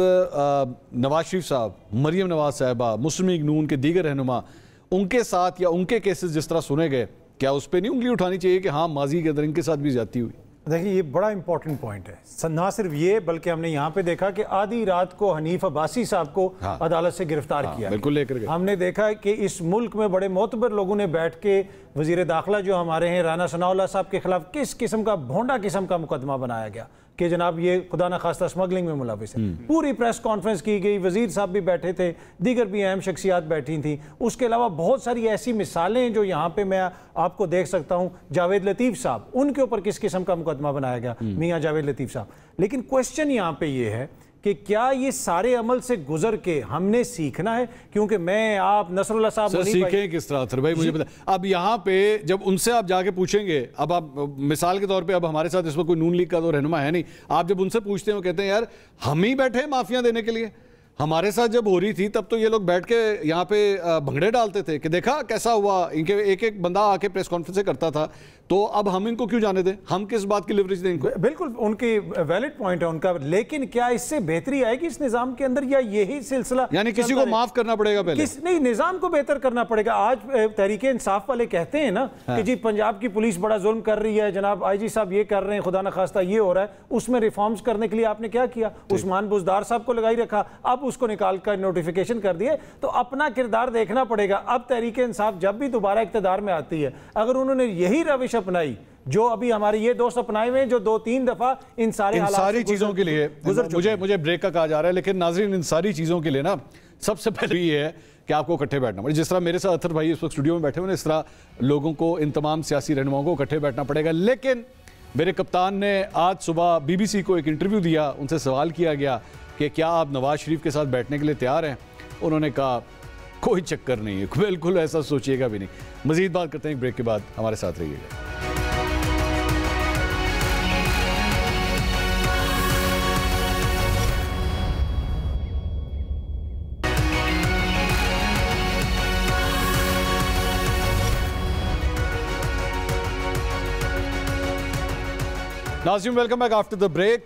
Speaker 1: नवाज शरीफ साहब, मरीम नवाज साहिबा, मुस्लिम लीग नून के दीगर रहनुमा, उनके साथ या उनके केसेस जिस तरह सुने गए, क्या उस पर नहीं उंगली उठानी चाहिए कि हाँ माजी के अंदर इनके साथ भी ज्यादती हुई?
Speaker 4: देखिए ये बड़ा इंपॉर्टेंट पॉइंट है। ना सिर्फ ये बल्कि हमने यहाँ पे देखा कि आधी रात को हनीफ अब्बासी साहब को अदालत से गिरफ्तार किया,
Speaker 1: बिल्कुल लेकर गए।
Speaker 4: हमने देखा कि इस मुल्क में बड़े मोतबर लोगों ने बैठ के वजीर दाखिला जो हमारे हैं राना सनाउल्लाह साहब के खिलाफ किस किस्म का भोंडा किस्म का मुकदमा बनाया गया कि जनाब ये खुदा न खास्ता स्मगलिंग में मुलविस है। पूरी प्रेस कॉन्फ्रेंस की गई, वजीर साहब भी बैठे थे, दीगर भी अहम शख्सियात बैठी थी। उसके अलावा बहुत सारी ऐसी मिसालें जो यहाँ पे मैं आपको देख सकता हूँ। जावेद लतीफ़ साहब, उनके ऊपर किस किस्म का मुकदमा बनाया गया, मियाँ जावेद लतीफ़ साहब। लेकिन क्वेश्चन यहाँ पे ये है कि क्या ये सारे अमल से गुजर के हमने सीखना है? क्योंकि मैं आप नसरुल्लाह साहब
Speaker 1: सीखें किस तरह सर भाई मुझे पता। अब यहाँ पे जब उनसे आप जाके पूछेंगे, अब आप मिसाल के तौर पे, अब हमारे साथ इस वक्त कोई नून लीग का तो रहनुमा है नहीं, आप जब उनसे पूछते हैं वो कहते हैं यार हम ही बैठे हैं माफिया देने के लिए, हमारे साथ जब हो रही थी तब तो ये लोग बैठ के यहाँ पे भंगड़े डालते थे कि देखा कैसा हुआ, इनके एक एक बंदा आके प्रेस कॉन्फ्रेंस करता था, तो अब हम इनको क्यों जाने दें, हम किस बात की लिवरेज दें इनको?
Speaker 4: बिल्कुल उनकी वैलिड पॉइंट है उनका, लेकिन क्या इससे बेहतरी आएगी इस निजाम के अंदर या यही सिलसिला
Speaker 1: यानी किसी को माफ करना पड़ेगा पहले?
Speaker 4: नहीं, निजाम को बेहतर करना पड़ेगा। आज तहरीके इंसाफ वाले कहते हैं ना कि जी पंजाब की पुलिस बड़ा जुल्म कर रही है, जनाब IG साहब ये कर रहे हैं, खुदा न खास्ता ये हो रहा है, उसमें रिफॉर्म्स करने के लिए आपने क्या किया? उस्मान बुजदार साहब को लगाई रखा। अब उसको निकाल कर नोटिफिकेशन कर दिए, तो अपना किरदार देखना पड़ेगा। अब तहरीक इंसाफ जब भी दोबारा इक़्तिदार में आती है, अगर उन्होंने यही रविश अपनाई जो अभी हमारे ये दोस्त अपनाए हुए हैं, जो 2-3 दफा इन सारी
Speaker 1: चीजों के लिए मुझे ब्रेक का कहा जा रहा है, लेकिन नाज़रीन इन सारी चीजों के लिए ना सबसे पहले ये है कि आपको इकट्ठे बैठना पड़ेगा। जिस तरह मेरे साथ अतर भाई इस वक्त स्टूडियो में बैठे हुए हैं, इस तरह लोगों को, इन तमाम सियासी रहनुमाओं को इकट्ठे बैठना पड़ेगा। लेकिन मेरे कप्तान ने आज सुबह BBC को एक इंटरव्यू दिया, उनसे सवाल किया गया कि क्या आप नवाज शरीफ के साथ बैठने के लिए तैयार हैं। उन्होंने कहा कोई चक्कर नहीं है, बिल्कुल ऐसा सोचिएगा भी नहीं। मजीद बात करते हैं ब्रेक के बाद, हमारे साथ रहिएगा। नाज़रीन welcome back after the break.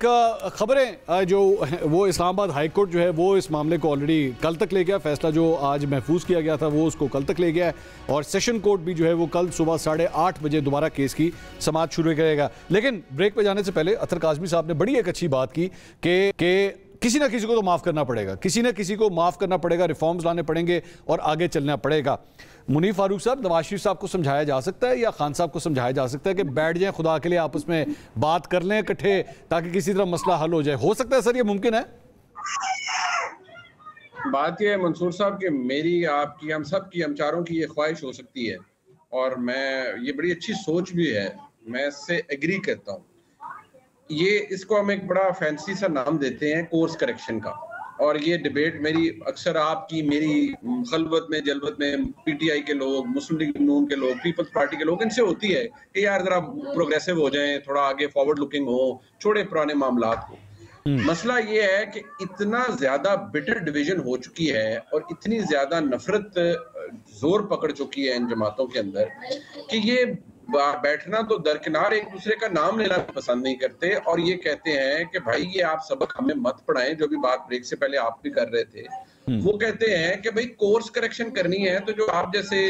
Speaker 1: खबरें जो वो इस्लामाबाद हाई कोर्ट जो है वो इस मामले को ऑलरेडी कल तक ले गया। फैसला जो आज महफूज किया गया था वो उसको कल तक ले गया है, और सेशन कोर्ट भी जो है वो कल सुबह 8:30 बजे दोबारा केस की समाअत शुरू करेगा। लेकिन ब्रेक पे जाने से पहले अतर काज़मी साहब ने बड़ी एक अच्छी बात की कि किसी ना किसी को तो माफ़ करना पड़ेगा, किसी ना किसी को माफ़ करना पड़ेगा, रिफॉर्म्स लाने पड़ेंगे और आगे चलना पड़ेगा। मुनीर फारूक साहब, नवाज शरीफ साहब को समझाया जा सकता है या खान साहब को समझाया जा सकता है कि बैठ जाएं, खुदा के लिए आपस में बात कर लें इकट्ठे, ताकि किसी तरह मसला हल हो जाए? हो सकता है सर, ये मुमकिन है?
Speaker 2: बात यह है मंसूर साहब कि मेरी, आपकी, हम सब की, हम चारों की ये ख्वाहिश हो सकती है, और मैं, ये बड़ी अच्छी सोच भी है, मैं इससे एग्री करता हूँ। ये, इसको हम एक बड़ा फैंसी सा नाम देते हैं कोर्स करेक्शन का, और ये डिबेट मेरी अक्सर, आपकी, मेरी खलवत में जलवत में PTI के लोग, मुस्लिम लीग नून के लोग, पीपल्स पार्टी के लोग, इनसे होती है कि यार जरा प्रोग्रेसिव हो जाएं, थोड़ा आगे फॉरवर्ड लुकिंग हो, छोड़े पुराने मामलात को। मसला ये है कि इतना ज्यादा बिटर डिवीजन हो चुकी है और इतनी ज्यादा नफरत जोर पकड़ चुकी है इन जमातों के अंदर कि ये बैठना तो दरकिनार, एक दूसरे का नाम लेना पसंद नहीं करते, और ये कहते हैं कि भाई ये आप सबक हमें मत पढ़ाएं, जो भी बात ब्रेक से पहले आप भी कर रहे थे। वो कहते हैं कि भाई कोर्स करेक्शन करनी है तो जो आप जैसे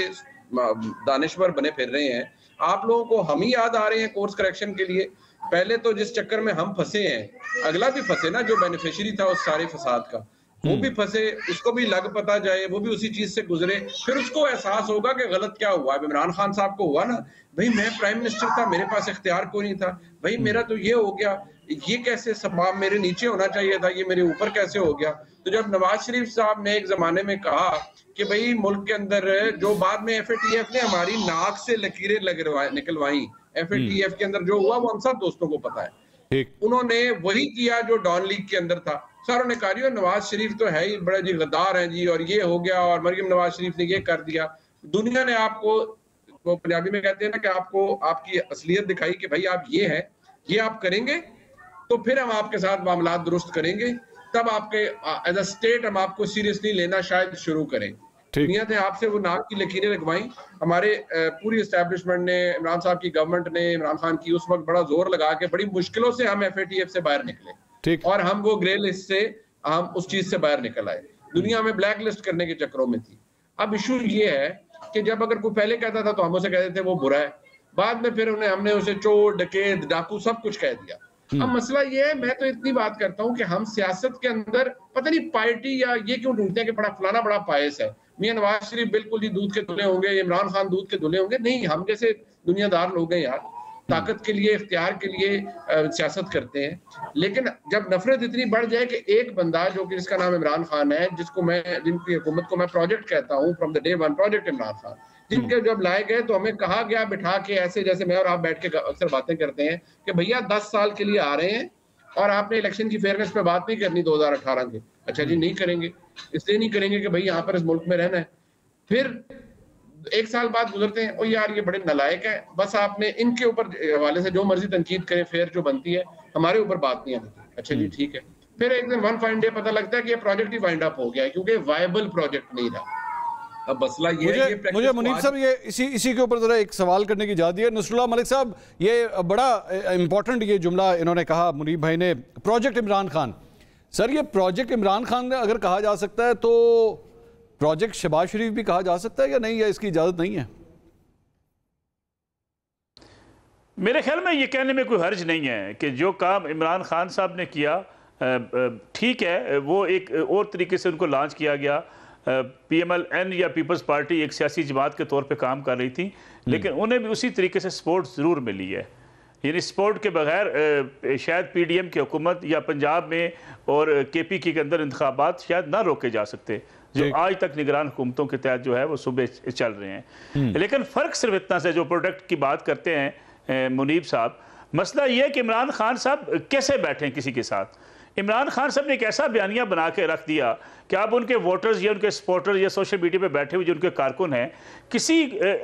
Speaker 2: दानिश्वर बने फिर रहे हैं, आप लोगों को हम ही याद आ रहे हैं कोर्स करेक्शन के लिए। पहले तो जिस चक्कर में हम फंसे हैं, अगला भी फंसे ना, जो बेनिफिशियरी था उस सारे फसाद का, वो भी फंसे, उसको भी लग पता जाए, वो भी उसी चीज से गुजरे, फिर उसको एहसास होगा कि गलत क्या हुआ। इमरान खान साहब को हुआ ना, भाई मैं प्राइम मिनिस्टर था, मेरे पास इख्तियार कोई नहीं था, भाई मेरा तो ये हो गया, ये कैसे सबाब मेरे नीचे होना चाहिए था, ये मेरे ऊपर कैसे हो गया। तो जब नवाज शरीफ साहब ने एक जमाने में कहा कि भाई मुल्क के अंदर, जो बाद में FATF ने हमारी नाक से लकीरें निकलवाई, FATF के अंदर जो हुआ वो हम सब दोस्तों को पता है, उन्होंने वही किया जो डॉन लीग के अंदर था। सारों ने कहा नवाज शरीफ तो है ही बड़ा जी गद्दार है जी, और ये हो गया, और मरियम नवाज शरीफ ने ये कर दिया। दुनिया ने आपको, वो पंजाबी में कहते हैं ना कि आपको आपकी असलियत दिखाई कि भाई आप ये है, ये आप करेंगे तो फिर हम आपके साथ मामला दुरुस्त करेंगे, तब आपके एज अ स्टेट हम आपको सीरियसली लेना शायद शुरू करें। दुनिया ने आपसे वो नाक की लकीरें लगवाई, हमारे पूरी एस्टेब्लिशमेंट ने, इमरान साहब की गवर्नमेंट ने, इमरान खान की उस वक्त बड़ा जोर लगा के बड़ी मुश्किलों से हम FATF से बाहर निकले, और हम वो ग्रे लिस्ट से हम उस चीज से बाहर निकल आए। दुनिया में ब्लैक लिस्ट करने के चक्करों में थी। अब इशू ये है कि जब अगर कोई पहले कहता था तो हम उसे कहते थे वो बुरा है, बाद में फिर हमने उसे चोर, डकैत, डाकू सब कुछ कह दिया। अब मसला ये है, मैं तो इतनी बात करता हूँ कि हम सियासत के अंदर पता नहीं पार्टी या ये क्यों ढूंढते हैं कि बड़ा फलाना बड़ा पायस है, मियां नवाज शरीफ बिल्कुल ही दूध के धुले होंगे, इमरान खान दूध के धुले होंगे। नहीं, हम जैसे दुनियादार लोग हैं यार, ताकत के लिए, इख्तियार के लिए सियासत करते हैं। लेकिन जब नफरत इतनी बढ़ जाए कि एक बंदा जो कि जिसका नाम इमरान खान है, जिनकी हुकूमत को मैं प्रोजेक्ट कहता हूँ, from the day one project Imran Khan, जिनके जब लाए गए तो हमें कहा गया बिठा के, ऐसे जैसे मैं और आप बैठ के अक्सर बातें करते हैं कि भैया 10 साल के लिए आ रहे हैं और आपने इलेक्शन की फेयरनेस पे बात नहीं करनी 2018 के। अच्छा जी, नहीं करेंगे, इसलिए नहीं करेंगे कि भाई यहाँ पर इस मुल्क में रहना है। फिर 1 साल बाद गुजरते हैं, ओ यार ये बड़े नालायक है, बस आपने इनके ऊपर हवाले से जो मर्जी तनकीद करें, फेयर जो बनती है, हमारे ऊपर बात नहीं आती। अच्छा जी ठीक है, फिर एक दिन वन फाइन डे पता लगता है कि ये प्रोजेक्ट ही वाइंड अप हो गया है क्योंकि वायबल प्रोजेक्ट नहीं रहा। अब मसला ये
Speaker 1: मुझे मुनीब साहब ये इसी के ऊपर जरा एक सवाल करने की इजाजत है। नसरुल्लाह मलिक साहब, ये बड़ा इंपॉर्टेंट ये जुमला इन्होंने कहा मुनीब भाई ने, प्रोजेक्ट इमरान खान। सर ये प्रोजेक्ट इमरान खान अगर कहा जा सकता है तो प्रोजेक्ट शहबाज शरीफ भी कहा जा सकता है या नहीं, या इसकी इजाजत नहीं है?
Speaker 3: मेरे ख्याल में ये कहने में कोई हर्ज नहीं है कि जो काम इमरान खान साहब ने किया ठीक है, वो एक और तरीके से उनको लॉन्च किया गया। PMLN या पीपल्स पार्टी एक सियासी जमात के तौर पे काम कर रही थी, लेकिन उन्हें भी उसी तरीके से सपोर्ट ज़रूर मिली है। यानी सपोर्ट के बगैर शायद PDM की हुकूमत या पंजाब में और KPK के अंदर इंतखाबात शायद ना रोके जा सकते, जो आज तक निगरान हुकूमतों के तहत जो है वो सुबह चल रहे हैं। लेकिन फ़र्क सिर्फ इतना से, जो प्रोडक्ट की बात करते हैं मुनीब साहब, मसला ये है कि इमरान खान साहब कैसे बैठे किसी के साथ। इमरान खान साहब ने एक ऐसा बयानिया बना के रख दिया कि अब उनके वोटर्स या उनके सपोर्टर्स या सोशल मीडिया पे बैठे हुए जो उनके कारकुन हैं, किसी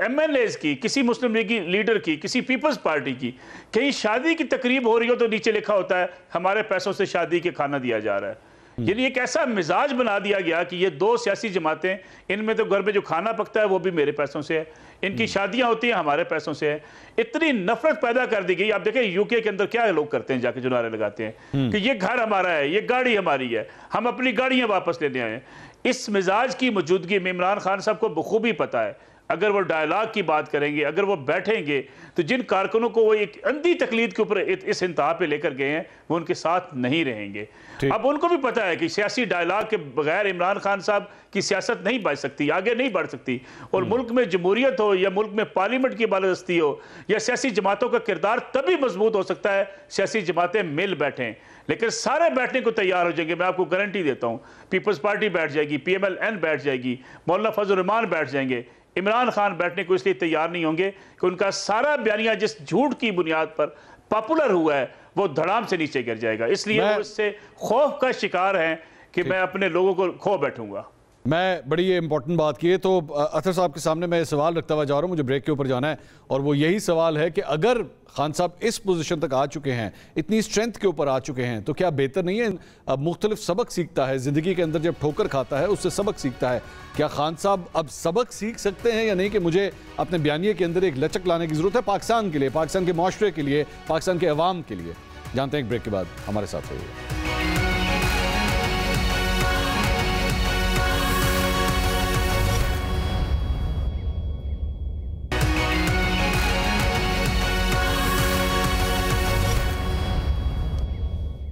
Speaker 3: MLAs की, किसी मुस्लिम लीग लीडर की, किसी पीपल्स पार्टी की कहीं शादी की तकरीब हो रही हो तो नीचे लिखा होता है हमारे पैसों से शादी के खाना दिया जा रहा है। यानी एक ऐसा मिजाज बना दिया गया कि ये दो सियासी जमातें, इनमें तो घर में जो खाना पकता है वो भी मेरे पैसों से है, इनकी शादियां होती हैं हमारे पैसों से है। इतनी नफरत पैदा कर दी गई। आप देखें UK के अंदर क्या लोग करते हैं, जाके जो नारे लगाते हैं कि ये घर हमारा है, ये गाड़ी हमारी है, हम अपनी गाड़ियां वापस लेने आए हैं। इस मिजाज की मौजूदगी में इमरान खान साहब को बखूबी पता है, अगर वो डायलॉग की बात करेंगे, अगर वो बैठेंगे, तो जिन कारकुनों को वो एक अंधी तकलीद के ऊपर इस इंतहा पे लेकर गए हैं वो उनके साथ नहीं रहेंगे। अब उनको भी पता है कि सियासी डायलॉग के बगैर इमरान खान साहब की सियासत नहीं बढ़ सकती, आगे नहीं बढ़ सकती। और मुल्क में जमहूरियत हो या मुल्क में पार्लियामेंट की बालादस्ती हो या सियासी जमातों का किरदार तभी मजबूत हो सकता है सियासी जमातें मिल बैठें। लेकिन सारे बैठने को तैयार हो जाएंगे, मैं आपको गारंटी देता हूँ। पीपल्स पार्टी बैठ जाएगी, PMLN बैठ जाएगी, मौलाना फजल रहमान बैठ जाएंगे। इमरान खान बैठने को इसलिए तैयार नहीं होंगे कि उनका सारा बयानिया जिस झूठ की बुनियाद पर पॉपुलर हुआ है वो धड़ाम से नीचे गिर जाएगा। इसलिए वो इससे खौफ का शिकार हैं कि मैं अपने लोगों को खो बैठूंगा।
Speaker 1: मैं बड़ी ये इंपॉर्टेंट बात की है, तो अतर साहब के सामने मैं सवाल रखता हुआ जा रहा हूँ, मुझे ब्रेक के ऊपर जाना है, और वो यही सवाल है कि अगर खान साहब इस पोजीशन तक आ चुके हैं, इतनी स्ट्रेंथ के ऊपर आ चुके हैं, तो क्या बेहतर नहीं है, अब मुख्तलिफ सबक सीखता है ज़िंदगी के अंदर, जब ठोकर खाता है उससे सबक सीखता है, क्या खान साहब अब सबक सीख सकते हैं या नहीं कि मुझे अपने बयानिए के अंदर एक लचक लाने की ज़रूरत है पाकिस्तान के लिए, पाकिस्तान के माशरे के लिए, पाकिस्तान के अवाम के लिए। जानते हैं एक ब्रेक के बाद, हमारे साथ रहिए।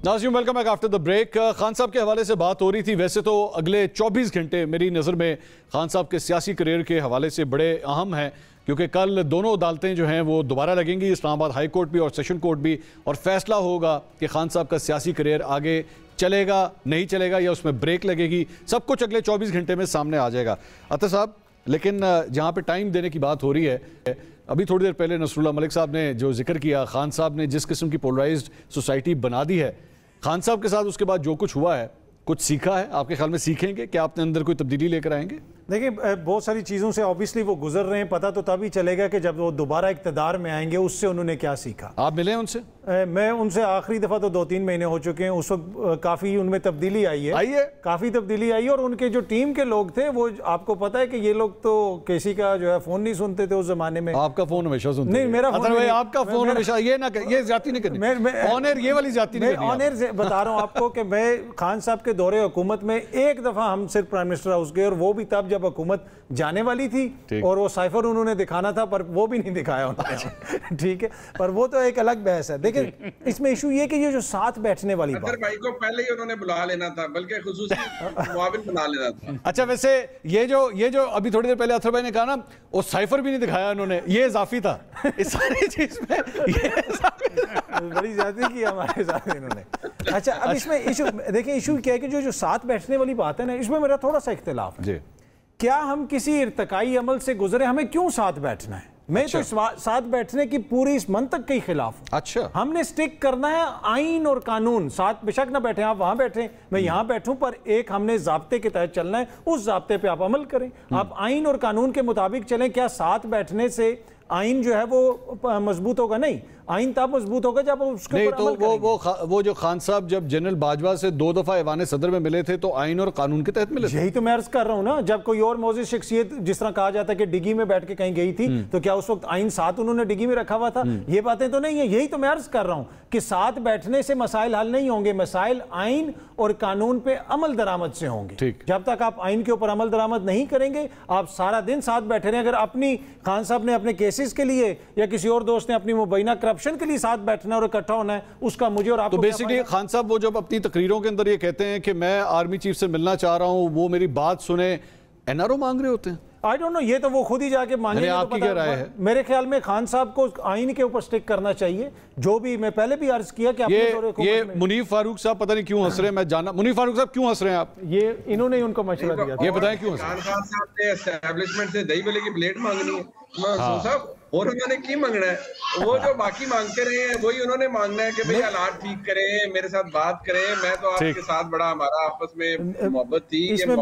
Speaker 1: नाज़रीन, welcome back after the break. Khan साहब के हवाले से बात हो रही थी। वैसे तो अगले 24 घंटे मेरी नज़र में खान साहब के सियासी करियर के हवाले से बड़े अहम हैं, क्योंकि कल दोनों अदालतें जो हैं वो दोबारा लगेंगी, इस्लामाबाद हाई कोर्ट भी और सेशन कोर्ट भी, और फैसला होगा कि खान साहब का सियासी करियर आगे चलेगा नहीं चलेगा या उसमें ब्रेक लगेगी। सब कुछ अगले 24 घंटे में सामने आ जाएगा। अतर साहब, लेकिन जहाँ पर टाइम देने की बात हो रही है, अभी थोड़ी देर पहले नसरुल्लाह मलिक साहब ने जो जिक्र किया, खान साहब ने जिस किस्म की पोलराइज्ड सोसाइटी बना दी है, खान साहब के साथ उसके बाद जो कुछ हुआ है, कुछ सीखा है? आपके ख्याल में सीखेंगे? क्या अपने अंदर कोई तब्दीली लेकर आएंगे?
Speaker 4: देखिए, बहुत सारी चीज़ों से ऑब्वियसली वो गुजर रहे हैं, पता तो तभी चलेगा कि जब वो दोबारा इक़्तिदार में आएंगे उससे उन्होंने क्या सीखा।
Speaker 1: आप मिले उनसे?
Speaker 4: मैं उनसे आखिरी दफ़ा तो 2-3 महीने हो चुके हैं। उस वक्त काफ़ी उनमें तब्दीली आई है, काफ़ी तब्दीली आई है। और उनके जो टीम के लोग थे, वो आपको पता है कि ये लोग तो किसी का जो है फ़ोन नहीं सुनते थे उस ज़माने में।
Speaker 1: आपका फ़ोन हमेशा सुनते?
Speaker 4: नहीं, मेरा
Speaker 1: आपका फ़ोन हमेशा, ये ना, ये जाती नहीं करनी, ऑन एयर ये वाली जाती नहीं करनी।
Speaker 4: ऑन एयर से बता रहा हूँ आपको कि मैं खान साहब के दौरे हुकूमत में एक दफ़ा हम सिर्फ प्राइम मिनिस्टर हाउस गए, और वो भी तब जब हुकूमत जाने वाली थी, और वो साइफर उन्होंने दिखाना था, पर वो भी नहीं दिखाया उन्होंने। ठीक है, पर वो तो एक अलग बहस है। देखिए, इसमें इशू ये कि ये जो साथ बैठने वाली बात,
Speaker 2: भाई को पहले ही उन्होंने बुला लेना था, बल्कि खुसूसी मुआविन बना लेना था।
Speaker 1: अच्छा, वैसे ये जो अभी थोड़ी देर पहले अथर भाई ने कहा ना, वो साइफर भी नहीं दिखाया उन्होंने, ये इजाफी था इस सारी चीज में, ये
Speaker 4: बड़ी ज्यादती की हमारे साथ इन्होंने। अच्छा, अब इसमें इशू देखिए, इशू क्या है कि जो साथ बैठने वाली बात है ना, इसमें मेरा थोड़ा सा इख्तिलाफ है। क्या हम किसी इर्तकाई अमल से गुजरे, हमें क्यों साथ बैठना है? मैं तो साथ बैठने की पूरी इस मंतक के खिलाफ हूं।
Speaker 1: अच्छा, हमने
Speaker 4: स्टिक करना है आइन और कानून। साथ बेशक ना बैठे, आप वहां बैठे, मैं यहां बैठूं, पर एक हमने जाब्ते के तहत चलना है, उस जाब्ते पे आप अमल करें। आप आइन और कानून के मुताबिक चलें। क्या साथ बैठने से आइन जो है वो मजबूत होगा? नहीं, आइन तब मजबूत होगा जब उसके
Speaker 1: नहीं, तो वो जो खान साहब जब जनरल बाजवा से 2 दफा ऐवान सदर में मिले थे, तो आइन और कानून के तहत मिले थे।
Speaker 4: यही तो मैं अर्ज कर रहा हूं ना। जब कोई और मौजूद शख्सियत, जिस तरह कहा जाता है कि डिग्गी में बैठ के कहीं गई थी, तो क्या उस वक्त आइन साथ उन्होंने डिग्गी में रखा हुआ था? ये बातें तो नहीं है। यही तो मैं अर्ज कर रहा हूं कि साथ बैठने से मसाइल हल नहीं होंगे। मसाइल आइन और कानून पे अमल दरामद से होंगे। जब तक आप आइन के ऊपर अमल दरामद नहीं करेंगे, आप सारा दिन साथ बैठे रहे। अगर अपनी खान साहब ने अपने केस केसेस के लिए या किसी और दोस्त ने अपनी मुबैना करप्शन के लिए साथ बैठना और इकट्ठा होना है, उसका मुझे और आपको
Speaker 1: तो बेसिकली खान साहब वो जब अपनी तकरीरों के अंदर ये कहते हैं कि मैं आर्मी चीफ से मिलना चाह रहा हूं, वो मेरी बात सुने, एनआरओ मांग रहे होते हैं?
Speaker 4: आई डोंट नो, ये तो वो खुद ही जाके मांगे।
Speaker 1: आपकी क्या राय है?
Speaker 4: मेरे ख्याल में खान साहब को आइन के ऊपर स्टिक करना चाहिए, जो भी मैं पहले भी अर्ज किया कि
Speaker 1: ये मुनीफ फारूक साहब पता नहीं क्यों हंस रहे हैं, मैं जानना। मुनीफ फारूक साहब क्यों हंस रहे हैं आप?
Speaker 4: ये इन्होंने ही उनको मशवरा दिया,
Speaker 1: ये बताएं क्यों हंस रहे हैं?
Speaker 2: खान साहब ने एस्टैब्लिशमेंट से दही वाले की प्लेट मांगनी है साहब, और उन्होंने की मांगना है? वो जो बाकी मांगते रहे हैं वही उन्होंने मांगना है कि भाई हालात ठीक करें, मेरे साथ बात करें। मैं तो आपके साथ बड़ा हमारा आपस में मोहब्बत थी।
Speaker 4: इसमें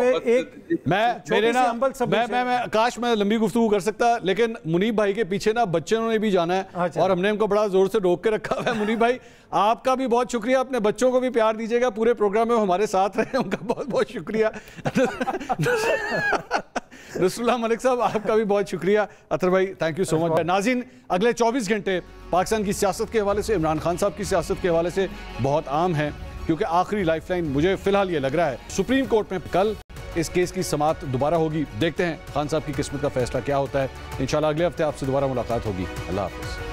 Speaker 1: मैं काश मैं लंबी गुफ्तगू कर सकता, लेकिन मुनीब भाई के पीछे ना बच्चों ने भी जाना है और हमने उनको बड़ा जोर से रोक के रखा हुआ है। मुनीब भाई आपका भी बहुत शुक्रिया, अपने बच्चों को भी प्यार दीजिएगा, पूरे प्रोग्राम में हमारे साथ रहे, उनका बहुत बहुत शुक्रिया। रसूलुल्लाह मलिक साहब आपका भी बहुत शुक्रिया। अतर भाई थैंक यू सो मच। नाज़रीन, अगले 24 घंटे पाकिस्तान की सियासत के हवाले से, इमरान खान साहब की सियासत के हवाले से बहुत आम है, क्योंकि आखिरी लाइफलाइन मुझे फिलहाल ये लग रहा है। सुप्रीम कोर्ट में कल इस केस की समाअत दोबारा होगी। देखते हैं खान साहब की किस्मत का फैसला क्या होता है। इंशाल्लाह अगले हफ्ते आपसे दोबारा मुलाकात होगी। अल्लाह हाफ़िज़।